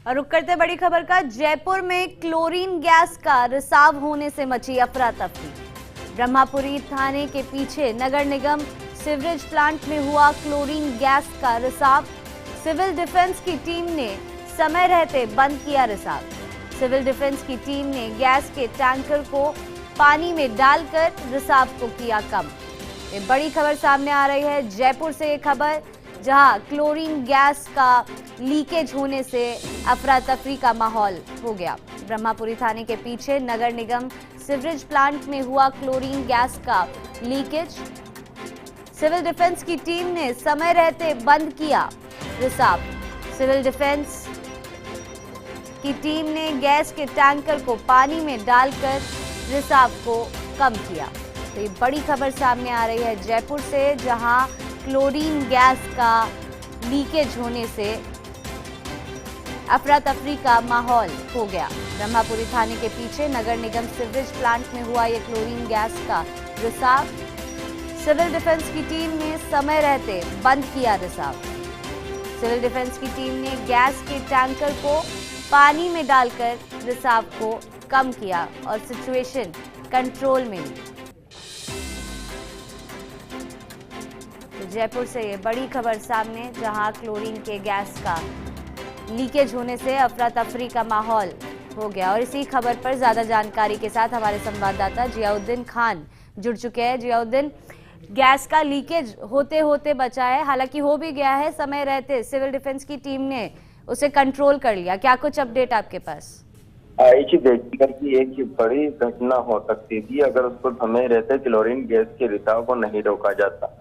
और रुक करते बड़ी खबर का। जयपुर में क्लोरीन गैस का रिसाव होने से मची अफरा तफरी। ब्रह्मापुरी थाने के पीछे नगर निगम सीवरेज प्लांट में हुआ क्लोरीन गैस का रिसाव। सिविल डिफेंस की टीम ने समय रहते बंद किया रिसाव। सिविल डिफेंस की टीम ने गैस के टैंकर को पानी में डालकर रिसाव को किया कम। ये बड़ी खबर सामने आ रही है जयपुर से। ये खबर जहां क्लोरीन गैस का लीकेज होने से अफरा तफरी का माहौल हो गया। ब्रह्मापुरी थाने के पीछे नगर निगम सीवरेज प्लांट में हुआ क्लोरीन गैस का लीकेज। सिविल डिफेंस की टीम ने समय रहते बंद किया रिसाव। सिविल डिफेंस की टीम ने गैस के टैंकर को पानी में डालकर रिसाव को कम किया। तो ये बड़ी खबर सामने आ रही है जयपुर से, जहां क्लोरीन गैस का लीकेज होने से अफरा तफरी का माहौल हो गया। ब्रह्मापुरी थाने के पीछे नगर निगम सीवरेज प्लांट में हुआ ये क्लोरीन गैस का रिसाव। सिविल डिफेंस की टीम ने समय रहते बंद किया रिसाव। सिविल डिफेंस की टीम ने गैस के टैंकर को पानी में डालकर रिसाव को कम किया और सिचुएशन कंट्रोल में ली। तो जयपुर से ये बड़ी खबर सामने, जहां क्लोरीन के गैस का लीकेज होने से अफरा तफरी का माहौल हो गया। और इसी खबर पर ज्यादा जानकारी के साथ हमारे संवाददाता जियाउद्दीन खान जुड़ चुके हैं। जियाउद्दीन, गैस का लीकेज होते होते बचा है, हालांकि हो भी गया है, समय रहते सिविल डिफेंस की टीम ने उसे कंट्रोल कर लिया। क्या कुछ अपडेट आपके पास? आईची देखकर की एक बड़ी घटना हो सकती थी अगर उसको समय रहते क्लोरीन गैस के रिसाव को नहीं रोका जाता।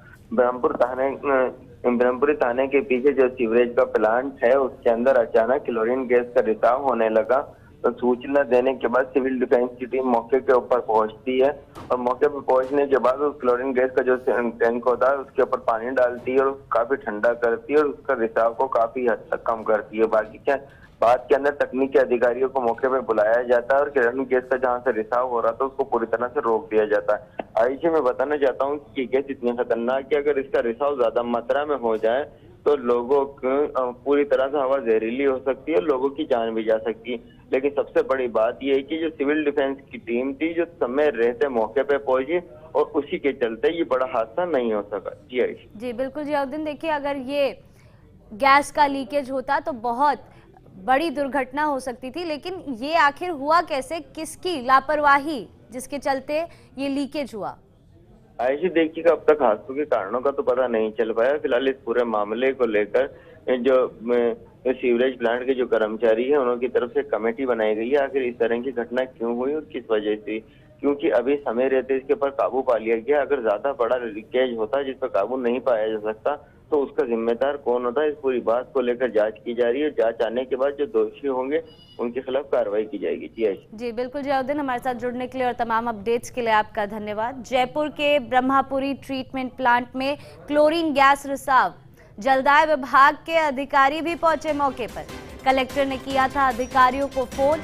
ब्रह्मपुरी थाने के पीछे जो सीवरेज का प्लांट है उसके अंदर अचानक क्लोरीन गैस का रिसाव होने लगा। तो सूचना देने के बाद सिविल डिफेंस की टीम मौके के ऊपर पहुंचती है और मौके पर पहुंचने के बाद उस क्लोरीन गैस का जो टैंक होता है उसके ऊपर पानी डालती है और काफी ठंडा करती है और उसका रिसाव को काफी हद तक कम करती है। बाकी क्या बात के अंदर तकनीकी अधिकारियों को मौके पर बुलाया जाता है और क्लोरीन गैस का जहां से रिसाव हो रहा था उसको पूरी तरह से रोक दिया जाता है। आइए मैं बताना चाहता हूँ कि गैस इतनी खतरनाक कि अगर इसका रिसाव ज्यादा मात्रा में हो जाए तो लोगों को पूरी तरह से हवा जहरीली हो सकती है, लोगों की जान भी जा सकती है। लेकिन सबसे बड़ी बात यह है कि जो सिविल डिफेंस की टीम थी जो समय रहते मौके पे पहुंची और उसी के चलते ये बड़ा हादसा नहीं हो सका। जी बिल्कुल जियाउद्दीन, देखिए अगर ये गैस का लीकेज होता तो बहुत बड़ी दुर्घटना हो सकती थी, लेकिन ये आखिर हुआ कैसे? किसकी लापरवाही जिसके चलते ये लीकेज हुआ? ऐसे देखिएगा अब तक हादसों के कारणों का तो पता नहीं चल पाया। फिलहाल इस पूरे मामले को लेकर जो सीवरेज प्लांट के जो कर्मचारी है उनकी तरफ से कमेटी बनाई गई है। आखिर इस तरह की घटना क्यों हुई और किस वजह से, क्योंकि अभी समय रहते इसके ऊपर काबू पा लिया गया। अगर ज्यादा बड़ा लीकेज होता जिस पर काबू नहीं पाया जा सकता तो उसका जिम्मेदार कौन होता है, इस पूरी बात को लेकर जांच की जा रही है। जांच आने के बाद जो दोषी होंगे उनके खिलाफ कार्रवाई की जाएगी। जी बिल्कुल जियाउद्दीन, हमारे साथ जुड़ने के लिए और तमाम अपडेट्स के लिए आपका धन्यवाद। जयपुर के ब्रह्मापुरी ट्रीटमेंट प्लांट में क्लोरीन गैस रिसाव, जलदाय विभाग के अधिकारी भी पहुंचे मौके पर। कलेक्टर ने किया था अधिकारियों को फोन।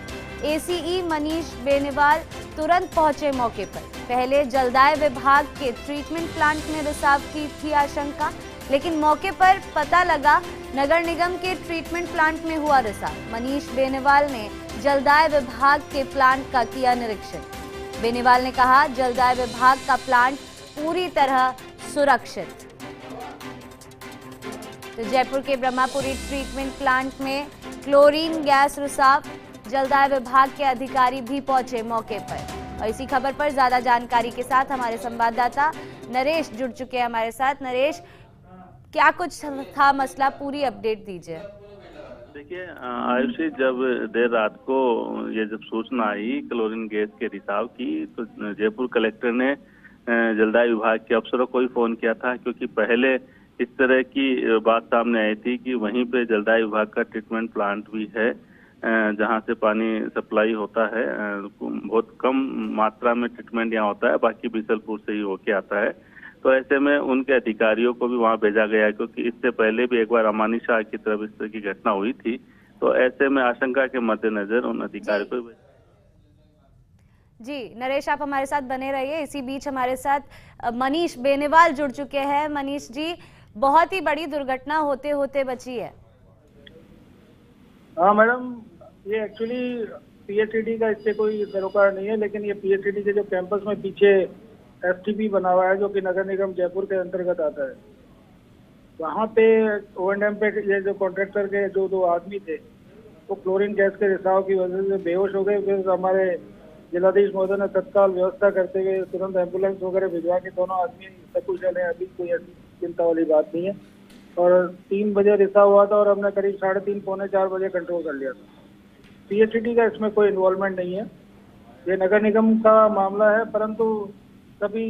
एसीई मनीष बेनीवाल तुरंत पहुंचे मौके पर। पहले जलदाय विभाग के ट्रीटमेंट प्लांट में रिसाव की थी आशंका, लेकिन मौके पर पता लगा नगर निगम के ट्रीटमेंट प्लांट में हुआ रिसाव। मनीष बेनीवाल ने जलदाय विभाग के प्लांट का किया निरीक्षण। बेनीवाल ने कहा जलदाय विभाग का प्लांट पूरी तरह सुरक्षित। तो जयपुर के ब्रह्मापुरी ट्रीटमेंट प्लांट में क्लोरीन गैस रिसाव, जलदाय विभाग के अधिकारी भी पहुंचे मौके पर। और इसी खबर पर ज्यादा जानकारी के साथ हमारे संवाददाता नरेश जुड़ चुके हैं हमारे साथ। नरेश, क्या कुछ था मसला, पूरी अपडेट दीजिए। देखिए आयुषी, जब देर रात को ये जब सूचना आई क्लोरीन गैस के रिसाव की तो जयपुर कलेक्टर ने जलदाय विभाग के अफसरों को ही फोन किया था, क्योंकि पहले इस तरह की बात सामने आई थी कि वहीं पे जलदाय विभाग का ट्रीटमेंट प्लांट भी है जहां से पानी सप्लाई होता है। बहुत कम मात्रा में ट्रीटमेंट यहाँ होता है, बाकी बीसलपुर से ही होके आता है। तो ऐसे में उनके अधिकारियों को भी वहां भेजा गया, क्योंकि इससे पहले भी एक बार अमानी शाह की तरफ इस तरह की घटना हुई थी। तो ऐसे में आशंका के मद्देनजर उन अधिकारियों को। जी नरेश, आप हमारे साथ बने रहिए। इसी बीच हमारे साथ मनीष बेनीवाल जुड़ चुके हैं। मनीष जी, बहुत ही बड़ी दुर्घटना होते होते बची है। हाँ मैडम, ये एक्चुअली पीएचईडी का इससे कोई सरोकार नहीं है, लेकिन ये पीएचईडी के जो कैंपस में पीछे एसटीपी बना हुआ है, जो कि नगर निगम जयपुर के अंतर्गत आता है, वहाँ पे O&M पे ये जो कॉन्ट्रैक्टर के जो 2 आदमी थे, वो क्लोरीन गैस के रिसाव की वजह से बेहोश हो गए। फिर हमारे जिलाधीश महोदय ने तत्काल व्यवस्था करते हुए तुरंत एम्बुलेंस वगैरह भिजवा के दोनों आदमी सकुशल है, अभी कोई ऐसी चिंता वाली बात नहीं है। और 3 बजे रिसाव हुआ था और हमने करीब 3:30 पौने 4 बजे कंट्रोल कर लिया था। पीएचईडी का इसमें कोई इन्वॉल्वमेंट नहीं है, ये नगर निगम का मामला है, परंतु सभी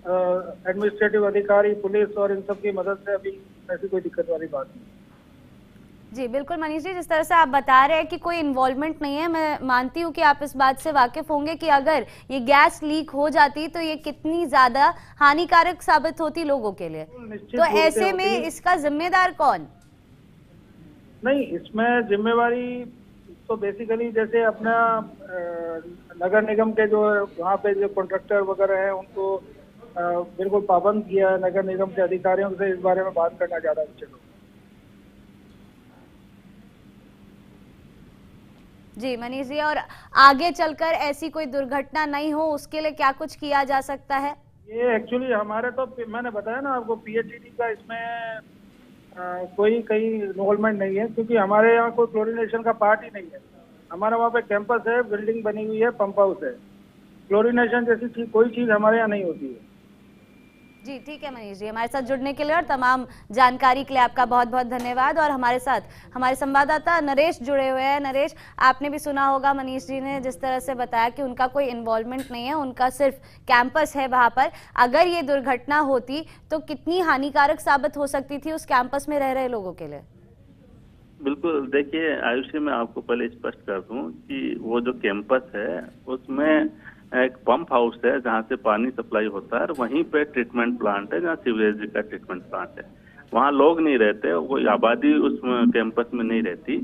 एडमिनिस्ट्रेटिव अधिकारी, पुलिस और इन सब की मदद से अभी ऐसी कोई दिक्कत वाली बात नहीं। जी बिल्कुल मनीष जी, जिस तरह से आप बता रहे हैं कि कोई इन्वॉल्वमेंट नहीं है, मैं मानती हूँ कि आप इस बात से वाकिफ होंगे कि अगर ये गैस लीक हो जाती तो ये कितनी ज्यादा हानिकारक साबित होती लोगों के लिए। तो ऐसे में इसका जिम्मेदार कौन? नहीं, इसमें जिम्मेवारी तो बेसिकली जैसे अपना नगर निगम के जो वहाँ पे जो कॉन्ट्रैक्टर वगैरह हैं उनको बिल्कुल पाबंद किया है। नगर निगम के अधिकारियों से इस बारे में बात करना ज्यादा उचित होगा। जी मनीष जी, और आगे चलकर ऐसी कोई दुर्घटना नहीं हो उसके लिए क्या कुछ किया जा सकता है? ये एक्चुअली हमारे तो मैंने बताया ना आपको, पीएचईडी का इसमें कोई इन्वॉल्वमेंट नहीं है, क्योंकि हमारे यहाँ कोई क्लोरीनेशन का पार्ट ही नहीं है। हमारा वहाँ पे कैंपस है, बिल्डिंग बनी हुई है, पंप हाउस है। क्लोरीनेशन जैसी चीज कोई चीज हमारे यहाँ नहीं होती है। जी ठीक है मनीष जी, हमारे साथ जुड़ने के लिए और तमाम जानकारी के लिए आपका बहुत बहुत धन्यवाद। और हमारे साथ हमारे संवाददाता नरेश जुड़े हुए हैं। नरेश, आपने भी सुना होगा मनीष जी ने जिस तरह से बताया कि उनका कोई इन्वॉल्वमेंट नहीं है, उनका सिर्फ कैंपस है वहां पर। अगर ये दुर्घटना होती तो कितनी हानिकारक साबित हो सकती थी उस कैंपस में रह रहे लोगों के लिए? बिल्कुल, देखिए आयुषी, मैं आपको पहले स्पष्ट कर दूं कि वो जो कैंपस है उसमें एक पंप हाउस है जहाँ से पानी सप्लाई होता है, और वहीं पे ट्रीटमेंट प्लांट है जहाँ सीवरेज का ट्रीटमेंट प्लांट है। वहाँ लोग नहीं रहते, कोई आबादी उस कैंपस में नहीं रहती।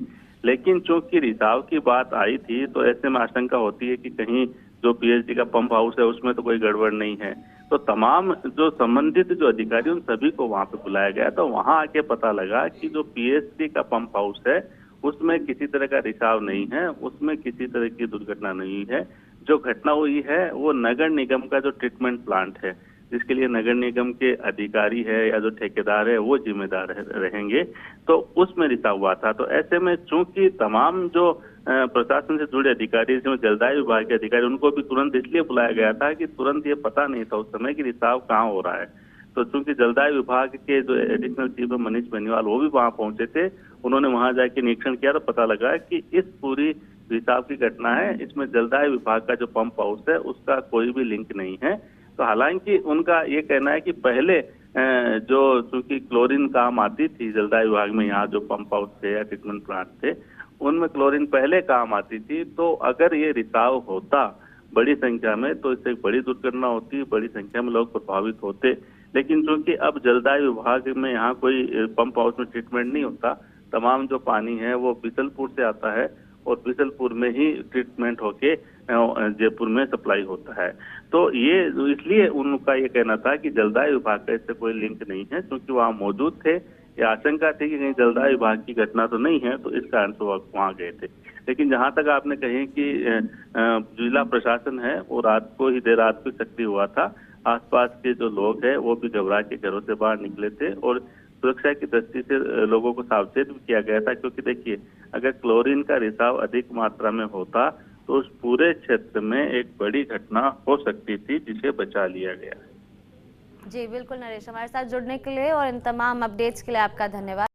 लेकिन चूंकि रिसाव की बात आई थी तो ऐसे में आशंका होती है कि कहीं जो पीएचडी का पंप हाउस है उसमें तो कोई गड़बड़ नहीं है। तो तमाम जो संबंधित जो अधिकारी उन सभी को वहाँ पे बुलाया गया। तो वहाँ आके पता लगा कि जो पीएचडी का पंप हाउस है उसमें किसी तरह का रिसाव नहीं है, उसमें किसी तरह की दुर्घटना नहीं है। जो घटना हुई है वो नगर निगम का जो ट्रीटमेंट प्लांट है, जिसके लिए नगर निगम के अधिकारी है या जो ठेकेदार है वो जिम्मेदार रहेंगे, तो उसमें रिसाव हुआ था। तो ऐसे में चूंकि तमाम जो प्रशासन से जुड़े अधिकारी, जिसमें जलदाय विभाग के अधिकारी, उनको भी तुरंत इसलिए बुलाया गया था कि तुरंत ये पता नहीं था उस समय कि रिसाव कहाँ हो रहा है। तो चूंकि जलदाय विभाग के जो एडिशनल चीफ मनीष बेनीवाल वो भी वहां पहुंचे थे, उन्होंने वहां जाके निरीक्षण किया तो पता लगा कि इस पूरी रिसाव की घटना है, इसमें जलदाय विभाग का जो पंप हाउस है उसका कोई भी लिंक नहीं है। तो हालांकि उनका ये कहना है कि पहले जो चूंकि क्लोरीन काम आती थी जलदाय विभाग में, यहाँ जो पंप हाउस थे या ट्रीटमेंट प्लांट थे उनमें क्लोरीन पहले काम आती थी। तो अगर ये रिसाव होता बड़ी संख्या में तो इससे एक बड़ी दुर्घटना होती, बड़ी संख्या में लोग प्रभावित होते। लेकिन चूंकि अब जलदाय विभाग में यहाँ कोई पंप हाउस में ट्रीटमेंट नहीं होता, तमाम जो पानी है वो बिसलपुर से आता है और बिसलपुर में ही ट्रीटमेंट होके जयपुर में सप्लाई होता है। तो ये इसलिए उनका ये कहना था कि जलदाय विभाग का इससे कोई लिंक नहीं है, क्योंकि वहाँ मौजूद थे। ये आशंका थी कि कहीं जलदाय विभाग की घटना तो नहीं है, तो इस कारण से वहाँ गए थे। लेकिन जहाँ तक आपने कहे कि जिला प्रशासन है वो रात को ही देर रात को सक्रिय हुआ था, आसपास के जो लोग हैं वो भी घबरा के घरों से बाहर निकले थे और सुरक्षा की दृष्टि से लोगों को सावचेत भी किया गया था। क्योंकि देखिए, अगर क्लोरीन का रिसाव अधिक मात्रा में होता तो उस पूरे क्षेत्र में एक बड़ी घटना हो सकती थी, जिसे बचा लिया गया। जी बिल्कुल नरेश, हमारे साथ जुड़ने के लिए और इन तमाम अपडेट्स के लिए आपका धन्यवाद।